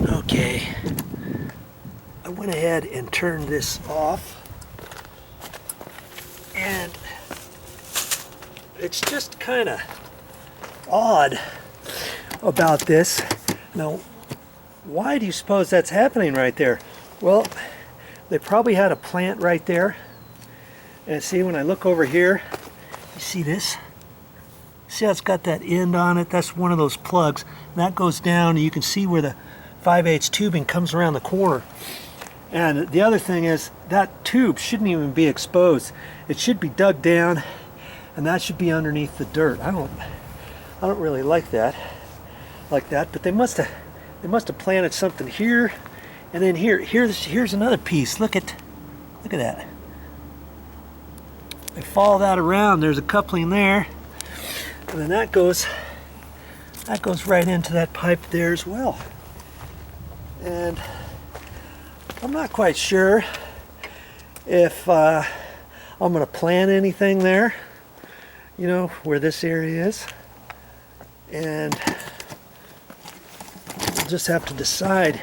Okay, I went ahead and turned this off, and it's just kind of odd about this. Now, why do you suppose that's happening right there? Well, they probably had a plant right there, and see, when I look over here, you see this? See how it's got that end on it? That's one of those plugs. And that goes down, and you can see where the 5/8 tubing comes around the corner. And the other thing is, that tube shouldn't even be exposed. It should be dug down, and that should be underneath the dirt. I don't really like that, but they must have planted something here, and then here's another piece. Look at that. They follow that around. There's a coupling there, and then that goes right into that pipe there as well. And I'm not quite sure if I'm going to plant anything there, you know, where this area is. And we'll just have to decide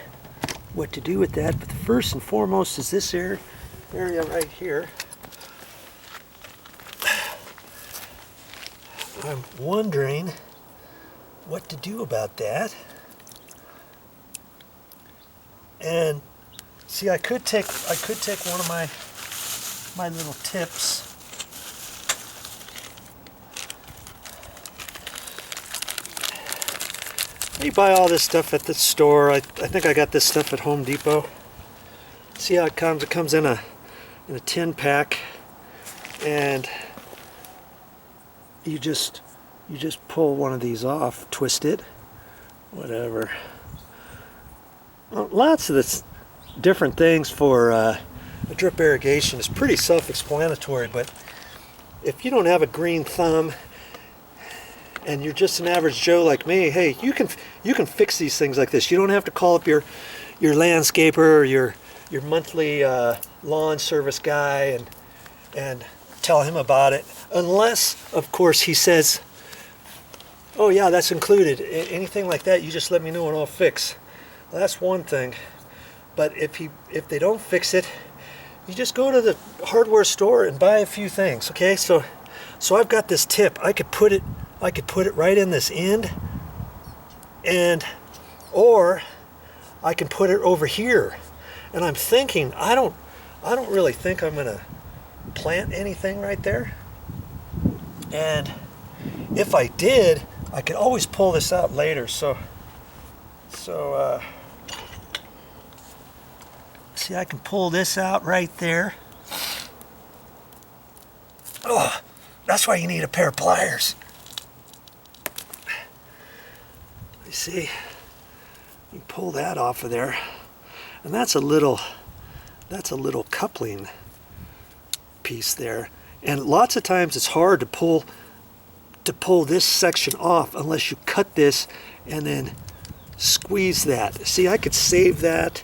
what to do with that. But the first and foremost is this area right here. I'm wondering what to do about that. And see, I could take one of my little tips. You buy all this stuff at the store. I think I got this stuff at Home Depot. See how it comes? It comes in a tin pack, and you just pull one of these off, twist it, whatever. Well, lots of this different things for a drip irrigation is pretty self-explanatory, but if you don't have a green thumb and you're just an average Joe like me, hey, you can fix these things like this. You don't have to call up your landscaper or your monthly lawn service guy and tell him about it, unless of course he says, oh yeah, that's included. Anything like that, you just let me know and I'll fix. Well, that's one thing. But if they don't fix it, you just go to the hardware store and buy a few things. Okay, so I've got this tip. I could put it right in this end, or I can put it over here. And I'm thinking, I don't really think I'm gonna plant anything right there. And if I did, I could always pull this out later. So see, I can pull this out right there. Oh, that's why you need a pair of pliers. You see, you pull that off of there, and that's a little coupling piece there. And lots of times it's hard to pull this section off unless you cut this and then squeeze that. See, I could save that.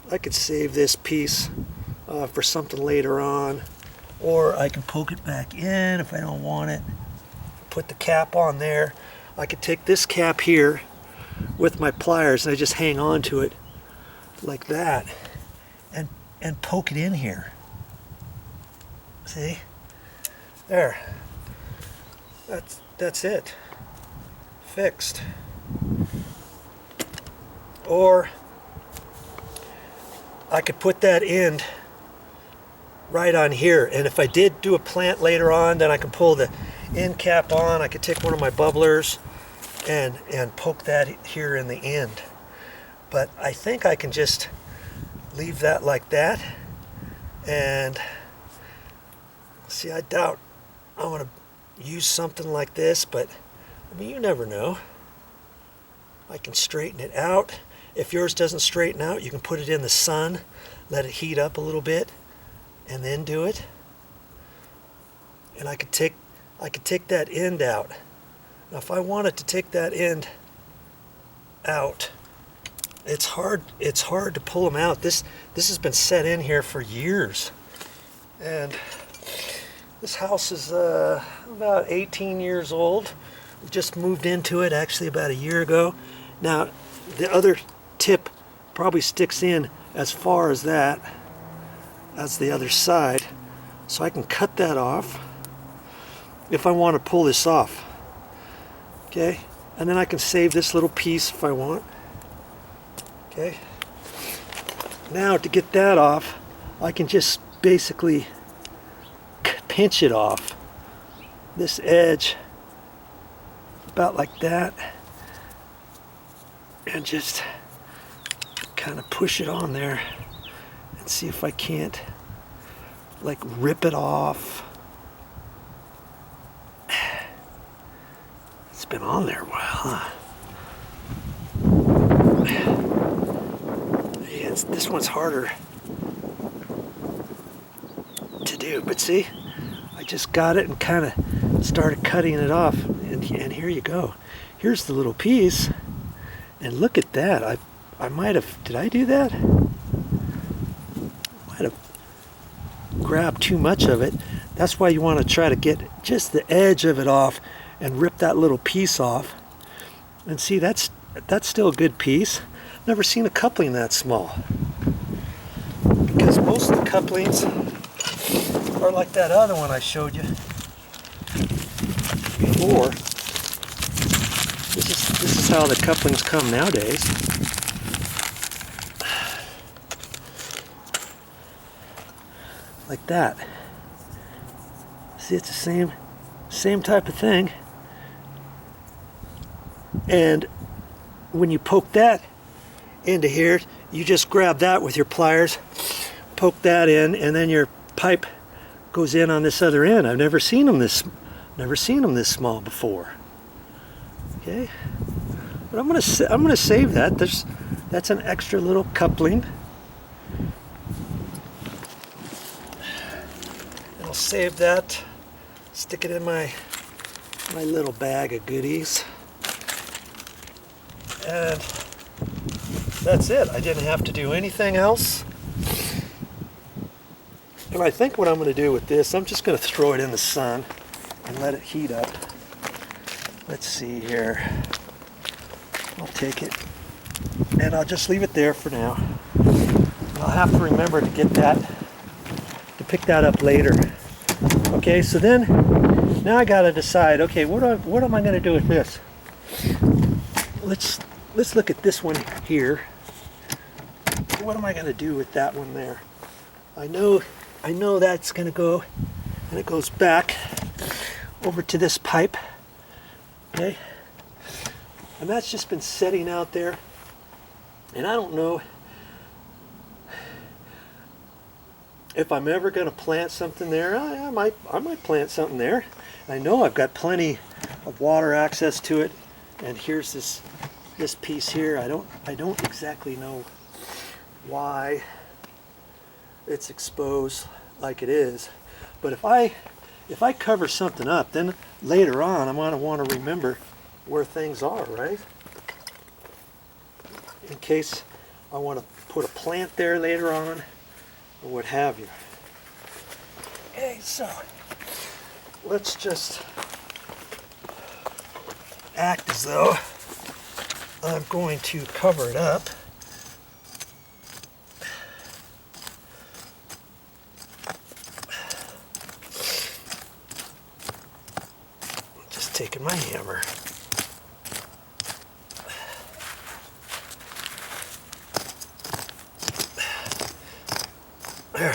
I could save this piece for something later on, or I can poke it back in if I don't want it. Put the cap on there. I could take this cap here with my pliers and I just hang on to it like that and poke it in here. See? There. That's it. Fixed. Or I could put that end right on here, and if I did do a plant later on, then I can pull the end cap on. I could take one of my bubblers and poke that here in the end. But I think I can just leave that like that. And see, I doubt I'm going to use something like this, but I mean, you never know. I can straighten it out. If yours doesn't straighten out, you can put it in the sun, let it heat up a little bit, and then do it. And I could take that end out. Now, if I wanted to take that end out, it's hard to pull them out. This has been set in here for years, and this house is about 18 years old. We just moved into it actually about a year ago. Now, the other tip probably sticks in as far as that, as the other side. So I can cut that off if I want to pull this off. Okay, and then I can save this little piece if I want. Okay, now to get that off, I can just basically pinch it off this edge about like that, and just kind of push it on there and see if I can't like rip it off. It's been on there a while, huh? Yeah, this one's harder to do, but see, I just got it and kind of started cutting it off, and here you go. Here's the little piece, and look at that. I might have, did I do that? Might have grabbed too much of it. That's why you want to try to get just the edge of it off and rip that little piece off. And see, that's still a good piece. Never seen a coupling that small, because most of the couplings are like that other one I showed you before. This is how the couplings come nowadays. Like that. See, it's the same type of thing. And when you poke that into here, you just grab that with your pliers, poke that in, and then your pipe goes in on this other end. I've never seen them this small before. Okay, but I'm gonna save that. That's an extra little coupling. I'll save that. Stick it in my little bag of goodies. And that's it. I didn't have to do anything else. And I think what I'm going to do with this, I'm just going to throw it in the sun and let it heat up. Let's see here. I'll take it and I'll just leave it there for now. I'll have to remember to get that, to pick that up later. Okay, so then now I got to decide, okay, what am I going to do with this? Let's look at this one here. What am I going to do with that one there? I know that's going to go, and it goes back over to this pipe. Okay, and that's just been sitting out there, and I don't know if I'm ever going to plant something there. I might plant something there. I know I've got plenty of water access to it, and here's this piece here. I don't exactly know why it's exposed like it is, but if I cover something up, then later on I'm going to want to remember where things are, right? In case I want to put a plant there later on or what have you. Okay, so let's just act as though I'm going to cover it up. Just taking my hammer. There,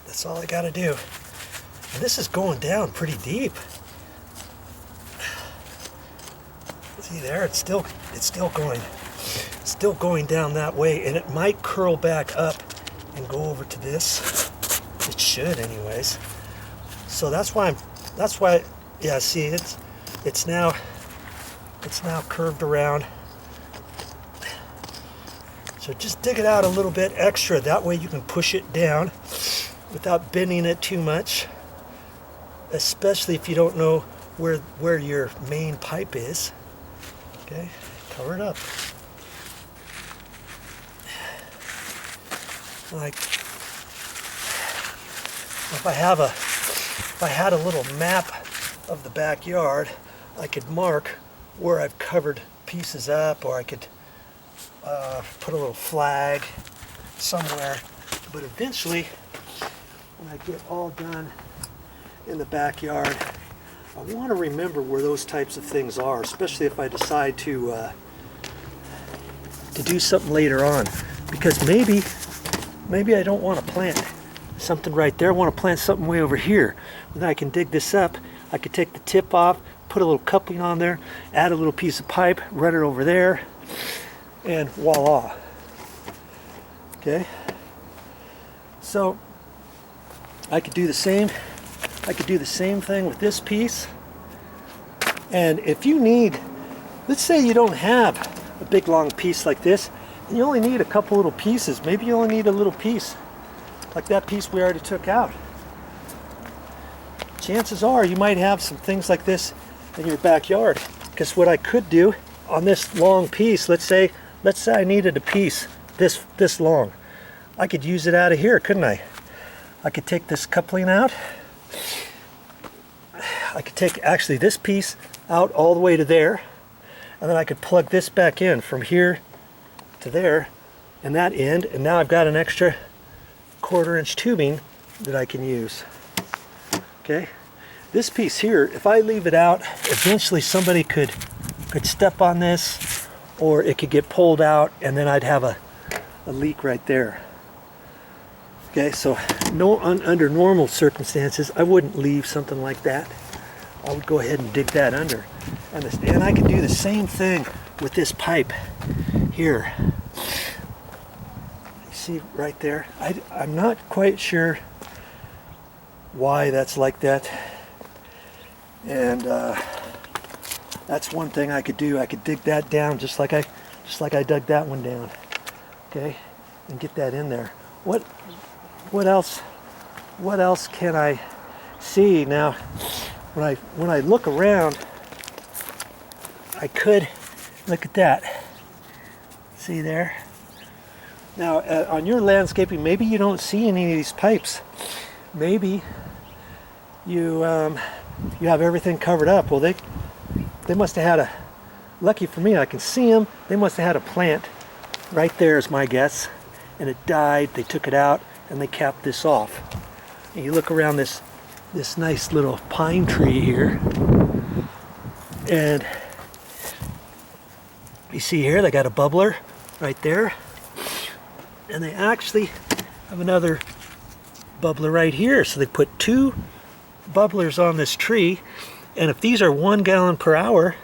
that's all I got to do. And this is going down pretty deep. See there, it's still going down that way, and it might curl back up and go over to this. It should, anyways. So that's why yeah. See, it's now curved around. So just dig it out a little bit extra. That way you can push it down without bending it too much. Especially if you don't know where your main pipe is. Okay, cover it up. Like if I had a little map of the backyard, I could mark where I've covered pieces up, or I could put a little flag somewhere. But eventually, when I get all done in the backyard, I want to remember where those types of things are, especially if I decide to do something later on. Because maybe I don't want to plant something right there. I want to plant something way over here. And then I can dig this up. I could take the tip off, put a little coupling on there, add a little piece of pipe, run it over there, and voila. Okay. So I could do the same. I could do the same thing with this piece. And if you need, let's say you don't have a big long piece like this, and you only need a couple little pieces. Maybe you only need a little piece like that piece we already took out. Chances are you might have some things like this in your backyard. Because what I could do on this long piece, let's say I needed a piece this long. I could use it out of here, couldn't I? I could take this coupling out. I could take actually this piece out all the way to there, and then I could plug this back in from here to there and that end, and now I've got an extra 1/4 inch tubing that I can use. Okay, this piece here, if I leave it out, eventually somebody could step on this, or it could get pulled out, and then I'd have a leak right there. Okay, so under normal circumstances, I wouldn't leave something like that. I would go ahead and dig that under. And I could do the same thing with this pipe here. You see right there? I'm not quite sure why that's like that. And that's one thing I could do. I could dig that down just like I dug that one down. Okay, and get that in there. What else can I see now? When I look around, I could look at that. See there? Now on your landscaping, maybe you don't see any of these pipes. Maybe you have everything covered up. Well, they must have had lucky for me, I can see them. They must have had a plant right there is my guess, and it died. They took it out and they capped this off. And you look around this nice little pine tree here, and you see here they got a bubbler right there, and they actually have another bubbler right here. So they put 2 bubblers on this tree, and if these are 1 gallon per hour,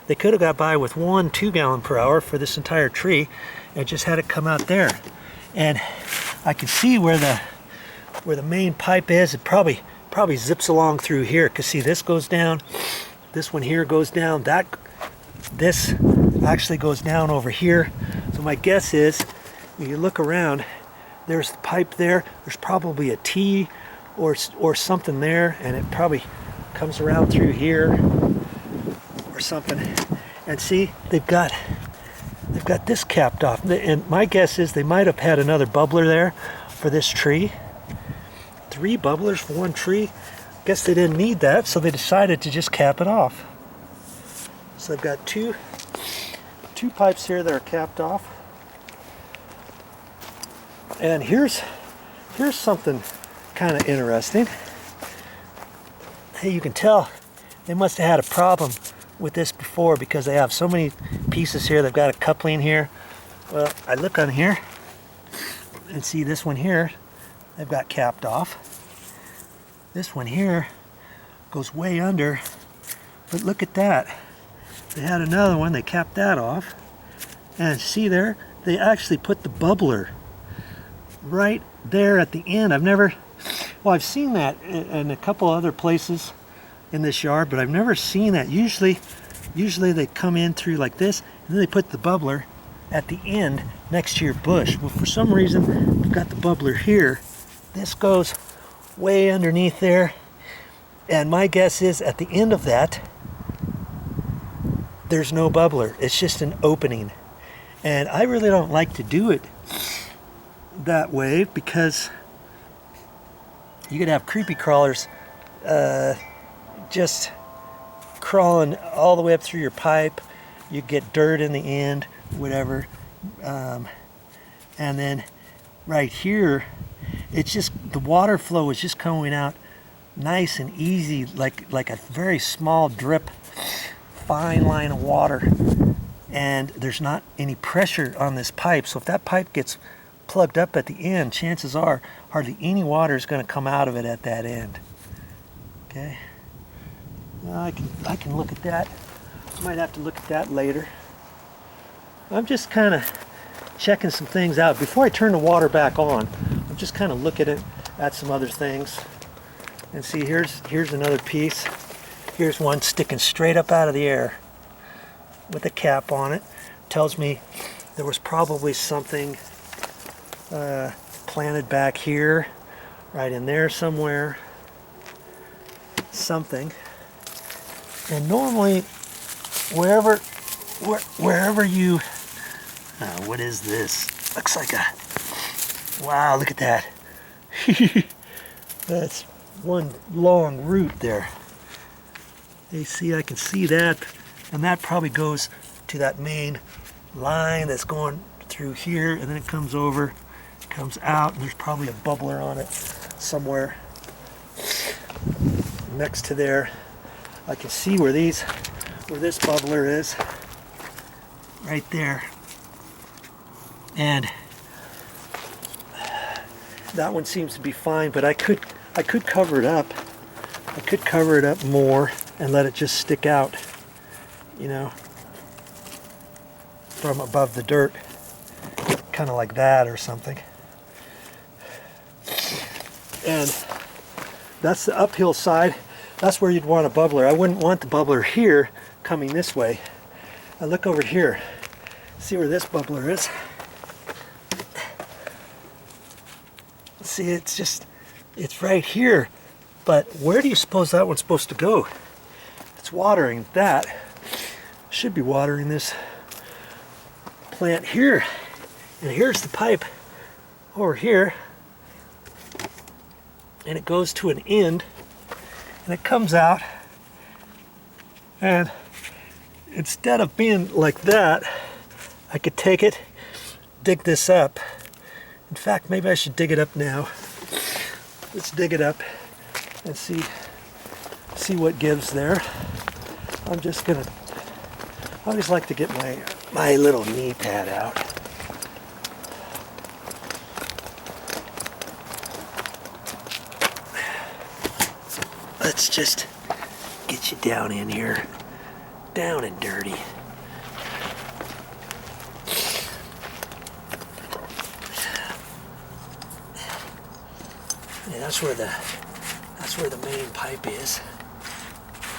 they could have got by with 1 2 gallon per hour for this entire tree, and just had it come out there. And I can see where the main pipe is. It probably zips along through here, because see, this goes down, this one here goes down, this actually goes down over here. So my guess is, when you look around, there's the pipe there, there's probably a T or something there, and it probably comes around through here or something. And see, they've got this capped off, and my guess is they might have had another bubbler there for this tree. 3 bubblers for 1 tree. Guess they didn't need that, so they decided to just cap it off. So I've got two pipes here that are capped off. And here's something kind of interesting. Hey, you can tell they must have had a problem with this before, because they have so many pieces here. They've got a coupling here. Well, I look on here and see this one here, they've got capped off. This one here goes way under, but look at that. They had another one, they capped that off. And see there, they actually put the bubbler right there at the end. I've seen that in a couple other places in this yard, but I've never seen that. Usually they come in through like this, and then they put the bubbler at the end next to your bush. Well, for some reason, we've got the bubbler here. This goes way underneath there, and my guess is at the end of that, there's no bubbler. It's just an opening. And I really don't like to do it that way, because you could have creepy crawlers just crawling all the way up through your pipe. You get dirt in the end, whatever. And then right here, it's just, the water flow is just coming out nice and easy, like a very small drip, fine line of water. And there's not any pressure on this pipe. So if that pipe gets plugged up at the end, chances are hardly any water is going to come out of it at that end. Okay. Now I can look at that. I might have to look at that later. I'm just kind of checking some things out. Before I turn the water back on, I'm just kind of looking at some other things. And see, here's another piece. Here's one sticking straight up out of the air with a cap on it. Tells me there was probably something planted back here, right in there somewhere. Something. And normally, wherever you, what is this? Looks like a, wow, look at that. That's one long root there. You see, I can see that, and that probably goes to that main line that's going through here, and then it comes over, comes out, and there's probably a bubbler on it somewhere next to there. I can see where this bubbler is, right there, and that one seems to be fine. But I could cover it up. I could cover it up more and let it just stick out, you know, from above the dirt, kind of like that or something. And that's the uphill side. That's where you'd want a bubbler. I wouldn't want the bubbler here coming this way. Now look over here. See where this bubbler is? See, it's right here. But where do you suppose that one's supposed to go? It's watering that. Should be watering this plant here. And here's the pipe over here. And it goes to an end. And it comes out, and instead of being like that, I could take it, dig this up. In fact, maybe I should dig it up now. Let's dig it up and see what gives there. I always like to get my little knee pad out. Let's just get you down in here, down and dirty. Yeah, that's where the main pipe is.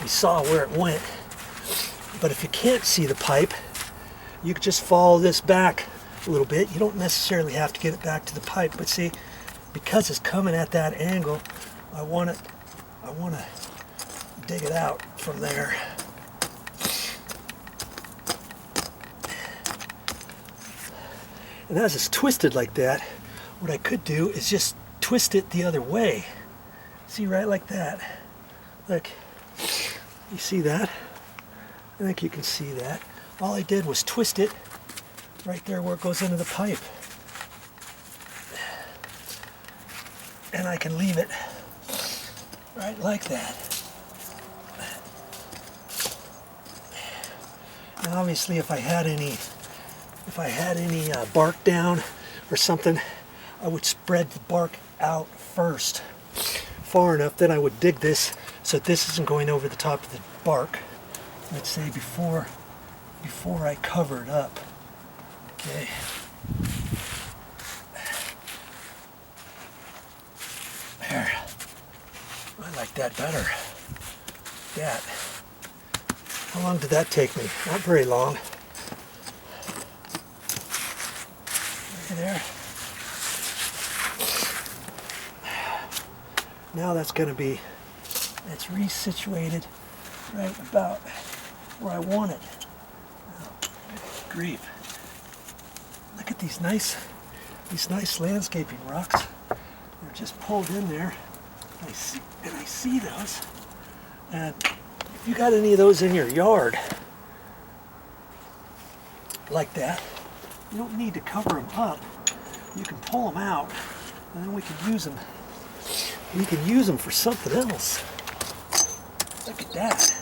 We saw where it went, but if you can't see the pipe, you can just follow this back a little bit. You don't necessarily have to get it back to the pipe, but see, because it's coming at that angle, I want to dig it out from there. And as it's twisted like that, what I could do is just twist it the other way. See, right like that. Look, you see that? I think you can see that. All I did was twist it right there where it goes into the pipe. And I can leave it right like that. And obviously, if I had any bark down or something, I would spread the bark out first, far enough. Then I would dig this so this isn't going over the top of the bark. Let's say before I cover it up. Okay. There. I like that better. That. How long did that take me? Not very long. Right there. Now that's going to be, it's resituated right about where I want it. Oh, grief. Look at these nice landscaping rocks. They're just pulled in there. I see those. And if you got any of those in your yard, like that, You don't need to cover them up. You can pull them out, and then we can use them. We can use them for something else. Look at that. See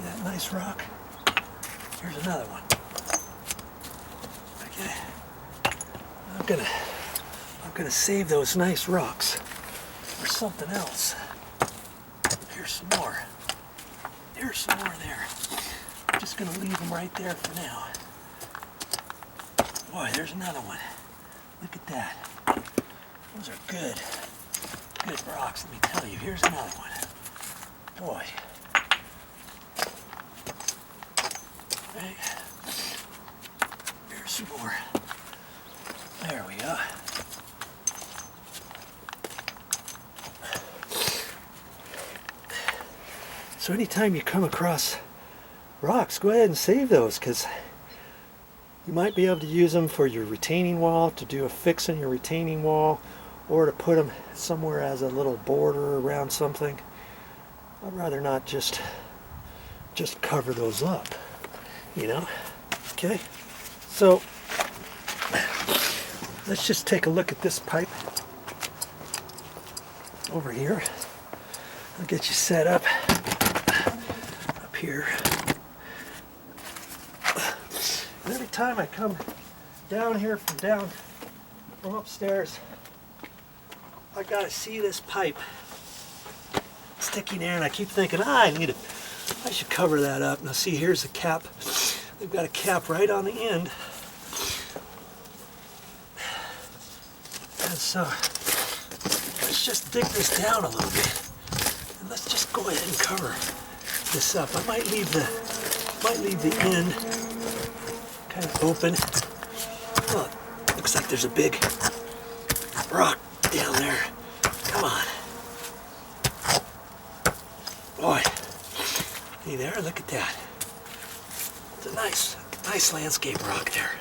that nice rock? Here's another one. Okay. I'm gonna save those nice rocks for something else. Here's some more. Here's some more there. I'm just gonna leave them right there for now. Boy, there's another one. Look at that. Those are good rocks, let me tell you. Here's another one. Boy. Okay. Here's some more. There we go. So anytime you come across rocks, go ahead and save those, because you might be able to use them for your retaining wall, to do a fix in your retaining wall, or to put them somewhere as a little border around something. I'd rather not just cover those up, you know? Okay, so let's just take a look at this pipe over here. I'll get you set up here. And every time I come down here from upstairs, I gotta see this pipe sticking there, and I keep thinking, I should cover that up. Now see, here's the cap. They've got a cap right on the end. And so let's just dig this down a little bit, and let's just go ahead and cover this up. I might leave the end kind of open. Oh, looks like there's a big rock down there. Come on. Boy. See there? Look at that. It's a nice landscape rock there.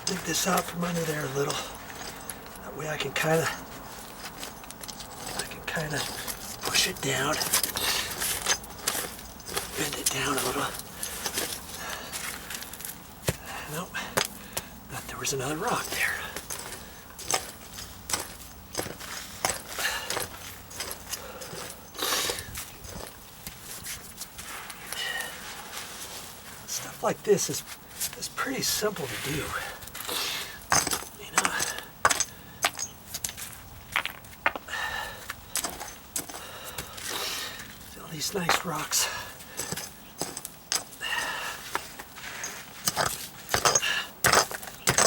Dig this out from under there a little. That way I can kind of push it down, bend it down a little. Nope, thought there was another rock there. Stuff like this is pretty simple to do. These nice rocks.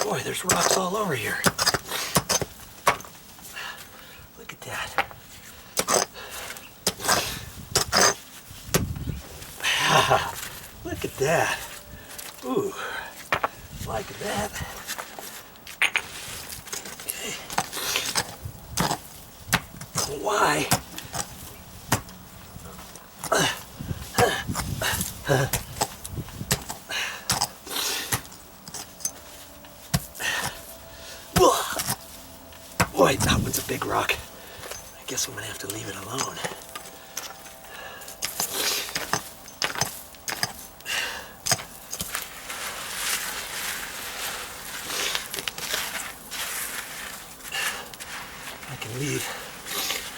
Boy, there's rocks all over here. Look at that. Look at that. Ooh, like that. Okay. Why? Boy, that one's a big rock. I guess I'm gonna have to leave it alone.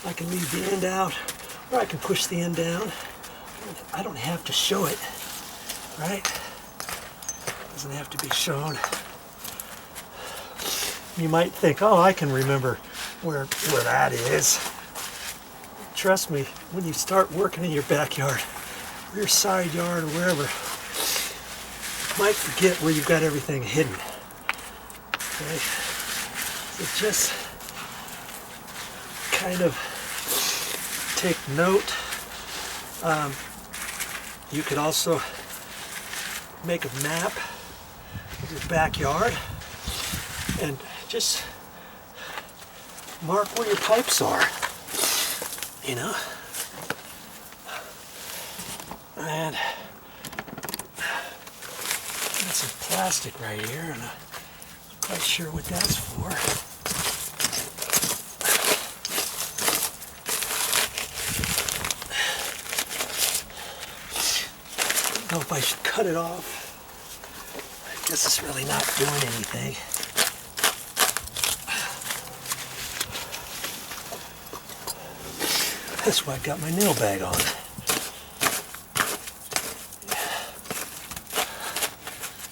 I can leave the end out, or I can push the end down. I don't have to show it, right? Doesn't have to be shown. You might think, oh, I can remember where that is. Trust me, when you start working in your backyard, or your side yard, or wherever, you might forget where you've got everything hidden. Okay? So just kind of take note. You could also make a map of your backyard and just mark where your pipes are, you know. And got some plastic right here, and I'm not quite sure what that's for. don't know if I should cut it off. I guess it's really not doing anything. That's why I've got my nail bag on.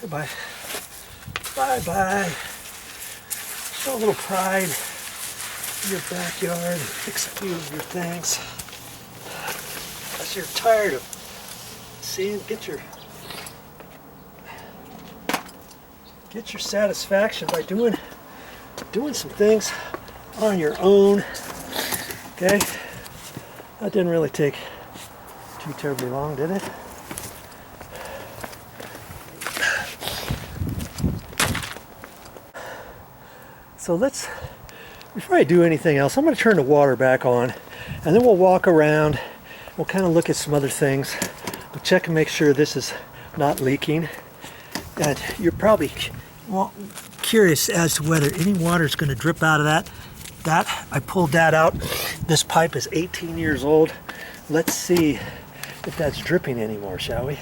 Goodbye. Bye-bye. Show a little pride in your backyard and fix a few of your things. Unless you're tired of seeing, get your satisfaction by doing some things on your own. Okay? That didn't really take too terribly long, did it? So before I do anything else, I'm going to turn the water back on, and then we'll walk around. We'll kind of look at some other things. We'll check and make sure this is not leaking. And you're probably curious as to whether any water is going to drip out of that. I pulled that out. This pipe is 18 years old. Let's see if that's dripping anymore, shall we?